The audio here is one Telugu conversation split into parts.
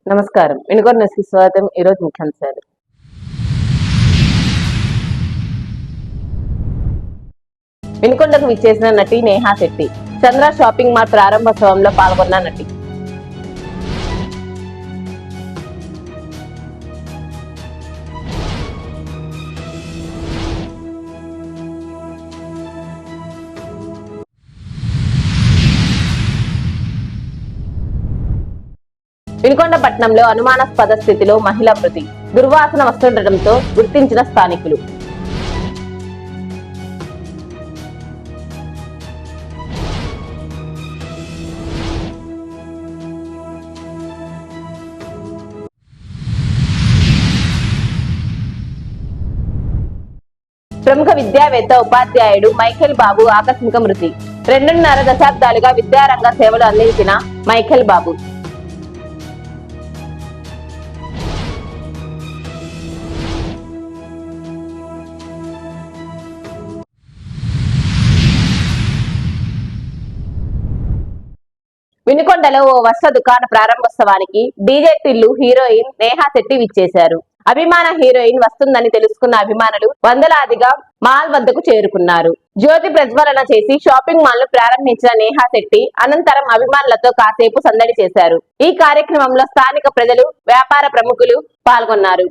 నమస్కారం. వినుకొండ న్యూస్‌కి స్వాగతం. ఈరోజు ముఖ్యాంశాలు. వినుకొండకు విచ్చేసిన నటి నేహా శెట్టి. చంద్ర షాపింగ్ మాల్ ప్రారంభోత్సవంలో పాల్గొన్న నటి. వినుకొండ పట్టణంలో అనుమానాస్పద స్థితిలో మహిళ మృతి. దుర్వాసన వస్తుండటంతో గుర్తించిన స్థానికులు. ప్రముఖ విద్యావేత్త ఉపాధ్యాయుడు మైఖేల్ బాబు ఆకస్మిక మృతి. 2.5 దశాబ్దాలుగా విద్యారంగ సేవలు అందించిన మైఖేల్ బాబు వినుకొండలో ఓ వస్త్ర దుకాణ ప్రారంభోత్సవానికి డీజే టిల్లు హీరోయిన్ నేహా శెట్టి విచ్చేశారు. అభిమాన హీరోయిన్ వస్తుందని తెలుసుకున్న అభిమానులు వందలాదిగా మాల్ వద్దకు చేరుకున్నారు. జ్యోతి ప్రజ్వలన చేసి షాపింగ్ మాల్ ను ప్రారంభించిన నేహా శెట్టి అనంతరం అభిమానులతో కాసేపు సందడి చేశారు. ఈ కార్యక్రమంలో స్థానిక ప్రజలు, వ్యాపార ప్రముఖులు పాల్గొన్నారు.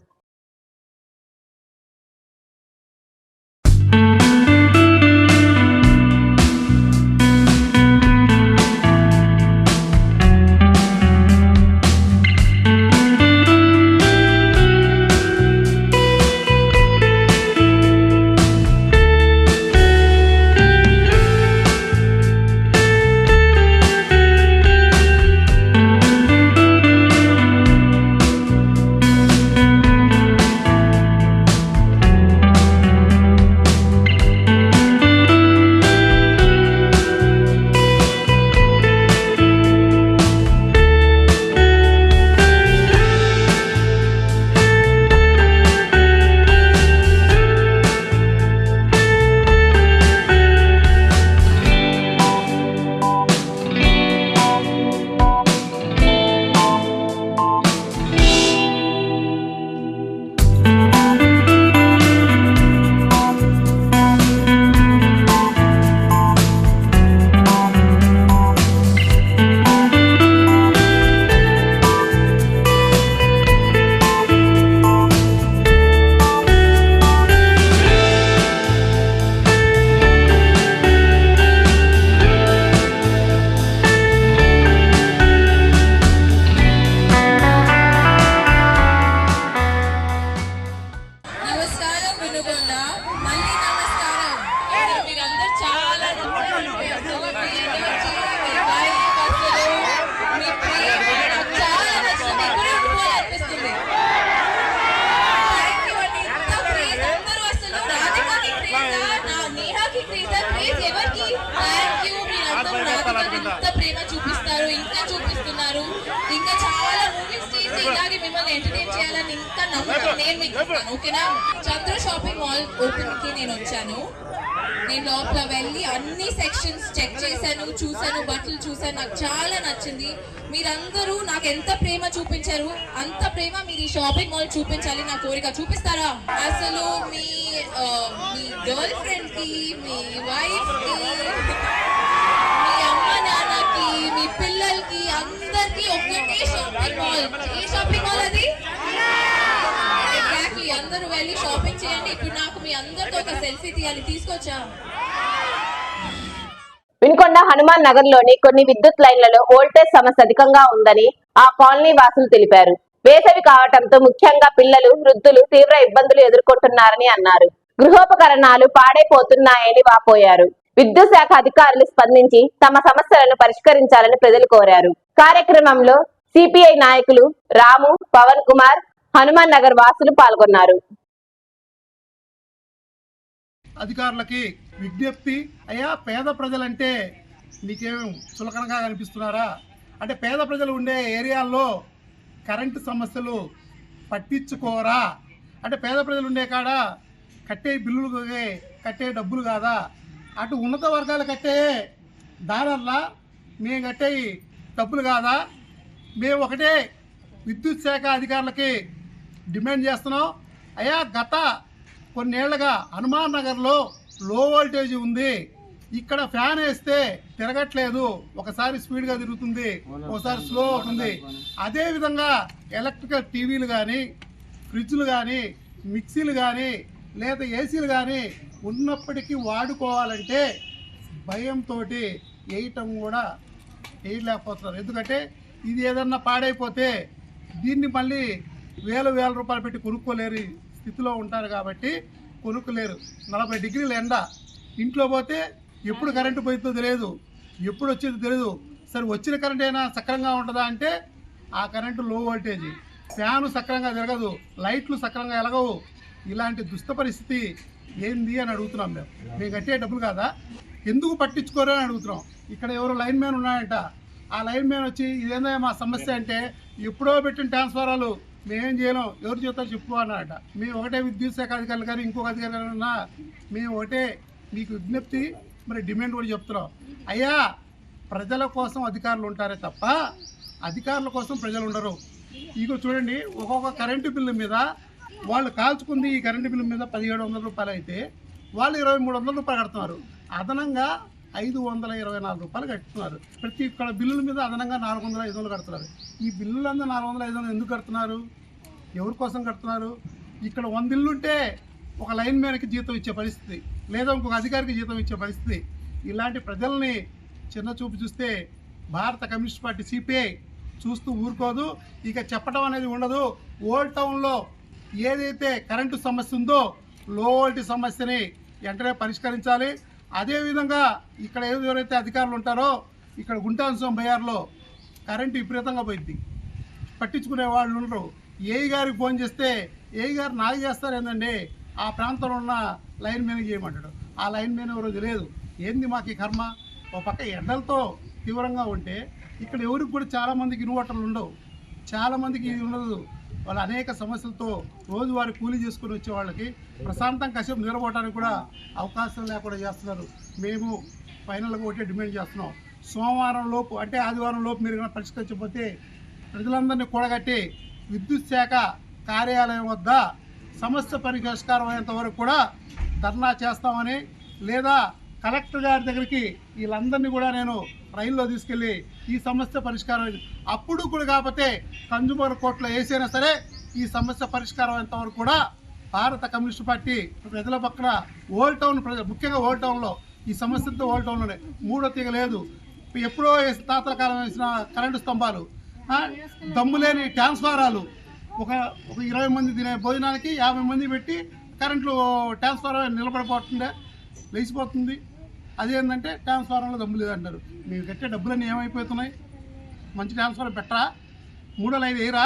ఎంత ప్రేమ చూపిస్తారు, ఇంకా చూపిస్తున్నారు. ఇంకా చాలా మూవీస్ చేసి ఇలాగే మిమ్మల్ని ఎంటర్టైన్ చేయాలని ఇంకా నమ్మకం నేను మీకు ఇస్తాను. ఓకేనా? చంద్ర షాపింగ్ మాల్ ఓపెన్ కి నేను వచ్చాను. నేను లోపల వెళ్ళి అన్ని సెక్షన్స్ చెక్ చేశాను, చూసాను, బట్టలు చూసాను. నాకు చాలా నచ్చింది. మీరందరూ నాకు ఎంత ప్రేమ చూపించారు, అంత ప్రేమ మీరు ఈ షాపింగ్ మాల్ చూపించాలి నా కోరిక. చూపిస్తారా? అసలు మీ గర్ల్ ఫ్రెండ్ కి, మీ వైఫ్ కి, మీ అమ్మ నాన్నకి, మీ పిల్లలకి, అందరికి ఒకటే షాపింగ్ మాల్. ఏ షాపింగ్ మాల్ అది? ఎగ్జాక్ట్లీ. అందరూ వెళ్ళి షాపింగ్ చేయండి. ఇప్పుడు నాకు మీ అందరితో ఒక సెల్ఫీ తీయాలి. తీసుకొచ్చా? వినుకొండ హనుమాన్ నగర్ లోని కొన్ని విద్యుత్ లైన్లలో వోల్టేజ్ సమస్య అధికంగా ఉందని ఆ కాలనీ వాసులు తెలిపారు. వేసవి కావటంతో ముఖ్యంగా పిల్లలు, వృద్ధులు తీవ్ర ఇబ్బందులు ఎదుర్కొంటున్నారని అన్నారు. గృహోపకరణాలు పాడైపోతున్నాయని వాపోయారు. విద్యుత్ శాఖ అధికారులు స్పందించి తమ సమస్యలను పరిష్కరించాలని ప్రజలు కోరారు. కార్యక్రమంలో సిపిఐ నాయకులు రాము, పవన్ కుమార్, హనుమాన్ నగర్ వాసులు పాల్గొన్నారు. అధికారులకి విజ్ఞప్తి, అయ్యా పేద ప్రజలంటే నీకేం చులకనగా కనిపిస్తున్నారా? అంటే పేద ప్రజలు ఉండే ఏరియాల్లో కరెంటు సమస్యలు పట్టించుకోరా? అంటే పేద ప్రజలు ఉండే కాడ కట్టే బిల్లులు కట్టే డబ్బులు కాదా? అటు ఉన్నత వర్గాలు కట్టే దానల్లా మేము కట్టే డబ్బులు కాదా? మేము ఒకటే విద్యుత్ శాఖ అధికారులకి డిమాండ్ చేస్తున్నాం. అయ్యా, గత కొన్నేళ్లుగా హనుమాన్ నగర్లో లో వోల్టేజ్ ఉంది. ఇక్కడ ఫ్యాన్ వేస్తే తిరగట్లేదు, ఒకసారి స్పీడ్గా తిరుగుతుంది, ఒకసారి స్లో అవుతుంది. అదేవిధంగా ఎలక్ట్రికల్ టీవీలు కానీ, ఫ్రిడ్జ్లు కానీ, మిక్సీలు కానీ, లేదా ఏసీలు కానీ ఉన్నప్పటికీ వాడుకోవాలంటే భయంతో వేయటం కూడా వేయలేకపోతున్నారు. ఎందుకంటే ఇది ఏదన్నా పాడైపోతే దీన్ని మళ్ళీ వేల రూపాయలు పెట్టి కొనుక్కోలేరు స్థితిలో ఉంటారు కాబట్టి కొనుక్కోలేరు. 40 డిగ్రీల ఎండ, ఇంట్లో పోతే ఎప్పుడు కరెంటు పోయిందో తెలియదు, ఎప్పుడు వచ్చేది తెలియదు. సరే, వచ్చిన కరెంట్ అయినా సక్రంగా ఉంటుందా అంటే ఆ కరెంటు లో వోల్టేజ్, ఫ్యాను సక్రంగా తిరగదు, లైట్లు సక్రంగా ఎలగవు. ఇలాంటి దుస్థ పరిస్థితి ఏంది అని అడుగుతున్నాం. మేము కట్టే డబ్బులు కాదా, ఎందుకు పట్టించుకోరు అని అడుగుతున్నాం. ఇక్కడ ఎవరు లైన్ మ్యాన్ ఉన్నాయంట, ఆ లైన్ మ్యాన్ వచ్చి ఇదేందో మా సమస్య అంటే ఎప్పుడో పెట్టిన ట్రాన్స్ఫారాలు మేమేం చేయలేం, ఎవరు చేస్తారో చెప్పు అన్నారట. మేము ఒకటే విద్యుత్ శాఖ అధికారులు కానీ ఇంకొక అధికారులు మేము ఒకటే మీకు విజ్ఞప్తి, మరి డిమాండ్ కూడా చెప్తున్నాం. అయ్యా, ప్రజల కోసం అధికారులు ఉంటారే తప్ప అధికారుల కోసం ప్రజలు ఉండరు. ఇక చూడండి, ఒక్కొక్క కరెంటు బిల్లు మీద వాళ్ళు కాల్చుకుంది ఈ కరెంటు బిల్లు మీద 1700 రూపాయలు అయితే వాళ్ళు 2300 రూపాయలు కడుతున్నారు. అదనంగా 524 రూపాయలు కడుతున్నారు. ప్రతి ఒక్క బిల్లుల మీద అదనంగా 400-500 కడుతున్నారు. ఈ బిల్లులంతా 400-500 ఎందుకు కడుతున్నారు, ఎవరి కోసం కడుతున్నారు? ఇక్కడ 100 ఇల్లుంటే ఒక లైన్ మ్యాన్కి జీతం ఇచ్చే పరిస్థితి, లేదా ఇంకొక అధికారికి జీతం ఇచ్చే పరిస్థితి. ఇలాంటి ప్రజల్ని చిన్న చూపు చూస్తే భారత కమ్యూనిస్ట్ పార్టీ సిపిఐ చూస్తూ ఊరుకోదు. ఇక చెప్పడం అనేది ఉండదు. ఓల్డ్ టౌన్లో ఏదైతే కరెంటు సమస్య ఉందో లో వోల్టేజ్ సమస్యని వెంటనే పరిష్కరించాలి. అదేవిధంగా ఇక్కడ ఎవరైతే అధికారులు ఉంటారో, ఇక్కడ గుంటాన్సం బయ్యార్లో కరెంటు విపరీతంగా పోయింది, పట్టించుకునే వాళ్ళు ఉండరు. ఏఈ గారికి ఫోన్ చేస్తే ఏఈ గారు నాకు చేస్తారు ఏంటండి, ఆ ప్రాంతంలో ఉన్న లైన్ మ్యాన్ చేయమంటాడు. ఆ లైన్ మ్యాన్ ఎవరో తెలియదు. ఏంది మాకు ఈ కర్మ? ఒక పక్క ఎండలతో తీవ్రంగా ఉంటే ఇక్కడ ఎవరికి కూడా చాలామందికి ఇన్వర్టర్లు ఉండవు, చాలామందికి ఇది ఉండదు. వాళ్ళు అనేక సమస్యలతో రోజువారీ కూలీ చేసుకుని వచ్చే వాళ్ళకి ప్రశాంతంగా కాసేపు నిలబడటానికి కూడా అవకాశం లేకుండా చేస్తున్నారు. మేము ఫైనల్గా ఒకటే డిమాండ్ చేస్తున్నాం, సోమవారం లోపు అంటే ఆదివారం లోపు మీరు కనుక పరిష్కరించకపోతే ప్రజలందరినీ కూడగట్టి విద్యుత్ శాఖ కార్యాలయం వద్ద సమస్య పరిష్కారం అయ్యేంత వరకు కూడా ధర్నా చేస్తామని, లేదా కలెక్టర్ గారి దగ్గరికి వీళ్ళందరినీ కూడా నేను రైల్లో తీసుకెళ్ళి ఈ సమస్య పరిష్కారం అప్పుడు కూడా కాకపోతే కన్జ్యూమర్ కోర్టులో వేసైనా సరే ఈ సమస్య పరిష్కారం అయ్యేంత వరకు కూడా భారత కమ్యూనిస్ట్ పార్టీ ప్రజల పక్కన ఓల్డ్ టౌన్ ముఖ్యంగా ఓల్డ్ టౌన్లో ఈ సమస్యతో ఓల్డ్ టౌన్లోనే 3వ తీగ లేదు, ఎప్పుడో తాతల కాలం వేసిన కరెంటు స్తంభాలు, దమ్ములేని ట్రాన్స్ఫారాలు, ఒక 20 మంది తినే భోజనానికి 50 మంది పెట్టి కరెంట్లు ట్రాన్స్ఫారం నిలబడిపోతుండే లేచిపోతుంది. అదేంటంటే ట్రాన్స్ఫారంలో దమ్ము లేదంటారు. మీరు కట్టే డబ్బులన్నీ ఏమైపోతున్నాయి? మంచి ట్రాన్స్ఫారం పెట్టరా, 3వ లైన్ వేయరా?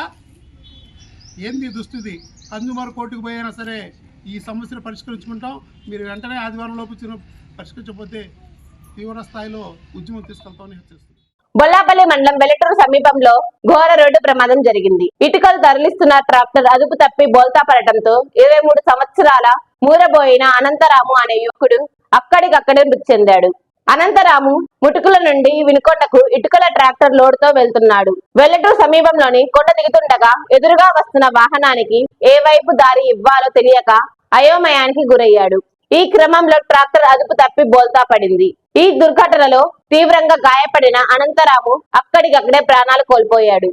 ఏంది దుస్థితి? కన్జ్యూమర్ కోర్టుకు పోయినా సరే ఈ సమస్యను పరిష్కరించుకుంటాం. మీరు వెంటనే ఆదివారం లోపు పరిష్కరించకపోతే తీవ్ర స్థాయిలో ఉద్యమం తీసుకెళ్తామని హెచ్చరిస్తుంది. బొల్లాపల్లి మండలం వెల్లటూరు సమీపంలో ఘోర రోడ్డు ప్రమాదం జరిగింది. ఇటుకలు తరలిస్తున్న ట్రాక్టర్ అదుపు తప్పి బోల్తా పడటంతో 23 సంవత్సరాల మూరబోయిన అనంతరాము అనే యువకుడు అక్కడికక్కడే మృతి చెందాడు. అనంతరాము ముటుకుల నుండి వినుకొండకు ఇటుకల ట్రాక్టర్ లోడుతో వెళ్తున్నాడు. వెల్లటూరు సమీపంలోని కొండ దిగుతుండగా ఎదురుగా వస్తున్న వాహనానికి ఏ వైపు దారి ఇవ్వాలో తెలియక అయోమయానికి గురయ్యాడు. ఈ క్రమంలో ట్రాక్టర్ అదుపు తప్పి బోల్తా పడింది. ఈ దుర్ఘటనలో తీవ్రంగా గాయపడిన అనంతరాము అక్కడికక్కడే ప్రాణాలు కోల్పోయాడు.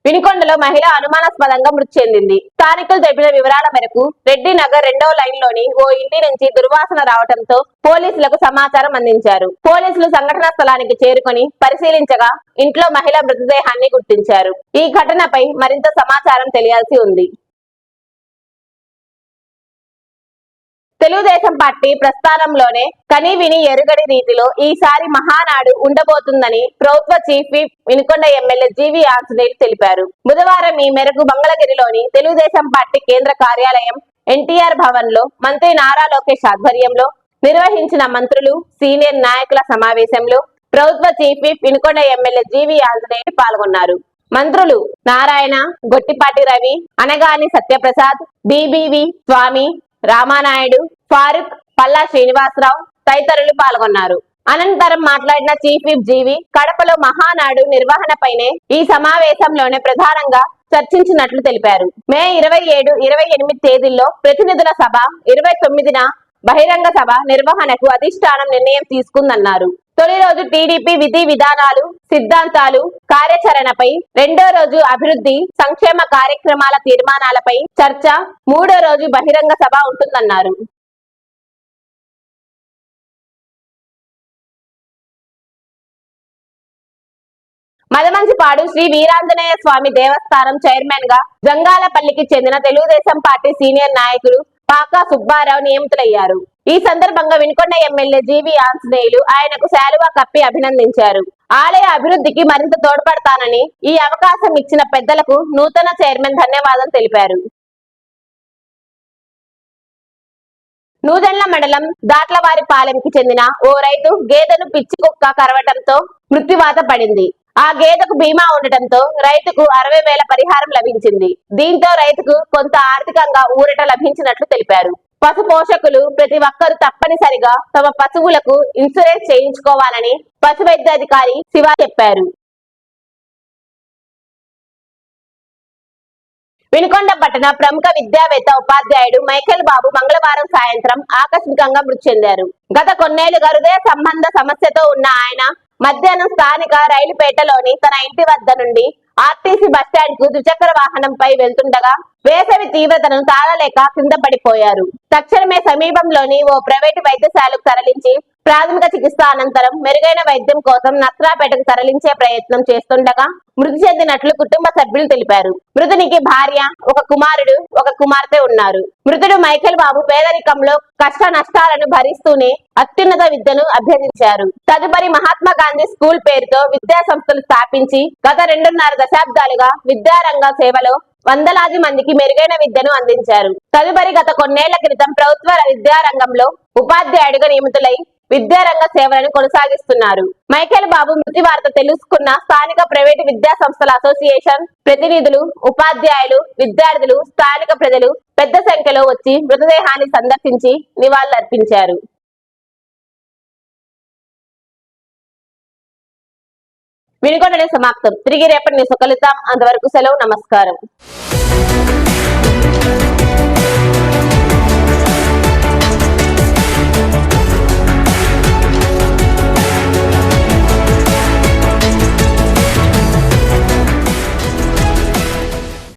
వినుకొండలో మహిళ అనుమానాస్పదంగా మృతి చెందింది. స్థానికులు తెలిపిన వివరాల మేరకు రెడ్డి నగర్ 2వ లైన్ లోని ఓ ఇంటి నుంచి దుర్వాసన రావడంతో పోలీసులకు సమాచారం అందించారు. పోలీసులు సంఘటనా స్థలానికి చేరుకొని పరిశీలించగా ఇంట్లో మహిళ మృతదేహాన్ని గుర్తించారు. ఈ ఘటనపై మరింత సమాచారం తెలియాల్సి ఉంది. తెలుగుదేశం పార్టీ ప్రస్థానంలోనే కనీవిని ఎరుగడి రీతిలో ఈసారి మహానాడు ఉండబోతుందని ప్రభుత్వ చీఫ్ విప్ వినుకొండ ఎమ్మెల్యే జీవి ఆంజనేయులు తెలిపారు. బుధవారం ఈ మేరకు మంగళగిరిలోని తెలుగుదేశం పార్టీ కేంద్ర కార్యాలయం ఎన్టీఆర్ భవన్ లో మంత్రి నారా లోకేష్ ఆధ్వర్యంలో నిర్వహించిన మంత్రులు సీనియర్ నాయకుల సమావేశంలో ప్రభుత్వ చీఫ్ విప్ వినుకొండ ఎమ్మెల్యే జీవి ఆంజనేయులు పాల్గొన్నారు. మంత్రులు నారాయణ, గొట్టిపాటి రవి, అనగాని సత్యప్రసాద్, బీబీవి స్వామి, రామానాయుడు, ఫారూక్, పల్లా శ్రీనివాసరావు తదితరులు పాల్గొన్నారు. అనంతరం మాట్లాడిన చీఫ్ విప్ జీవి కడపలో మహానాడు నిర్వహణపైనే ఈ సమావేశంలోనే ప్రధానంగా చర్చించినట్లు తెలిపారు. మే 27, 28 తేదీల్లో ప్రతినిధుల సభ, 29న బహిరంగ సభ నిర్వహణకు అధిష్టానం నిర్ణయం తీసుకుందన్నారు. తొలి రోజు టీడీపీ విధి విధానాలు, సిద్ధాంతాలు, కార్యాచరణపై, రెండో రోజు అభివృద్ధి సంక్షేమ కార్యక్రమాల తీర్మానాలపై చర్చ, మూడో రోజు బహిరంగ సభ ఉంటుందన్నారు. మదమంచిపాడు శ్రీ వీరాంజనేయ స్వామి దేవస్థానం చైర్మన్ గా జంగాలపల్లికి చెందిన తెలుగుదేశం పార్టీ సీనియర్ నాయకులు పాకా సుబ్బారావు నియమితులయ్యారు. ఈ సందర్భంగా వినుకొండ ఎమ్మెల్యే జీవి ఆంజనేయులు ఆయనకు శాలువా కప్పి అభినందించారు. ఆలయ అభివృద్ధికి మరింత తోడ్పడతానని, ఈ అవకాశం ఇచ్చిన పెద్దలకు నూతన చైర్మన్ ధన్యవాదాలు తెలిపారు. నూజెండ్ల మండలం దాట్లవారిపాలెంకి చెందిన ఓ రైతు గేదెను పిచ్చి కుక్క కరవటంతో మృత్యువాత పడింది. ఆ గేదెకు బీమా ఉండటంతో రైతుకు 60,000 పరిహారం లభించింది. దీంతో రైతుకు కొంత ఆర్థికంగా ఊరట లభించినట్లు తెలిపారు. పశు పోషకులు ప్రతి ఒక్కరూ తప్పనిసరిగా తమ పశువులకు ఇన్సూరెన్స్ చేయించుకోవాలని పశు వైద్యాధికారి శివ చెప్పారు. వినుకొండ పట్టణ ప్రముఖ విద్యావేత్త ఉపాధ్యాయుడు మైకేల్ బాబు మంగళవారం సాయంత్రం ఆకస్మికంగా మృతి చెందారు. గత కొన్నేళ్లుగా హృదయ సంబంధ సమస్యతో ఉన్న ఆయన మధ్యాహ్నం స్థానిక రైలుపేటలోని తన ఇంటి వద్ద నుండి ఆర్టీసీ బస్టాండ్ కు ద్విచక్ర వాహనంపై వెళ్తుండగా వేసవి తీవ్రతను తాళలేక కింద పడిపోయారు. తక్షణమే సమీపంలోని ఓ ప్రైవేటు వైద్యశాలకు తరలించి ప్రాథమిక చికిత్స అనంతరం మెరుగైన వైద్యం కోసం నత్రాపేటకు తరలించే ప్రయత్నం చేస్తుండగా మృతి చెందినట్లు కుటుంబ సభ్యులు తెలిపారు. మృతునికి భార్య, ఒక కుమారుడు, ఒక కుమార్తె ఉన్నారు. మృతుడు మైకేల్ బాబు పేదరికంలో కష్ట నష్టాలను భరిస్తూనే అత్యున్నత విద్యను అభ్యసించారు. తదుపరి మహాత్మా గాంధీ స్కూల్ పేరుతో విద్యా సంస్థలు స్థాపించి గత 2.5 దశాబ్దాలుగా విద్యారంగ సేవలో వందలాది మందికి మెరుగైన విద్యను అందించారు. తదుపరి గత కొన్నేళ్ల క్రితం ప్రభుత్వ విద్యారంగంలో ఉపాధ్యాయుడిగా నియమితులై విద్యారంగ సేవలను కొనసాగిస్తున్నారు. మైకేల్ బాబు మృతి వార్త తెలుసుకున్న స్థానిక ప్రైవేటు విద్యా సంస్థల అసోసియేషన్ ప్రతినిధులు, ఉపాధ్యాయులు, విద్యార్థులు, స్థానిక ప్రజలు పెద్ద సంఖ్యలో వచ్చి మృతదేహాన్ని సందర్శించి నివాళులర్పించారు. వినుకొండ సమాప్తం. తిరిగి రేపటి న్యూస్ కలుద్దాం. అంతవరకు సెలవు. నమస్కారం.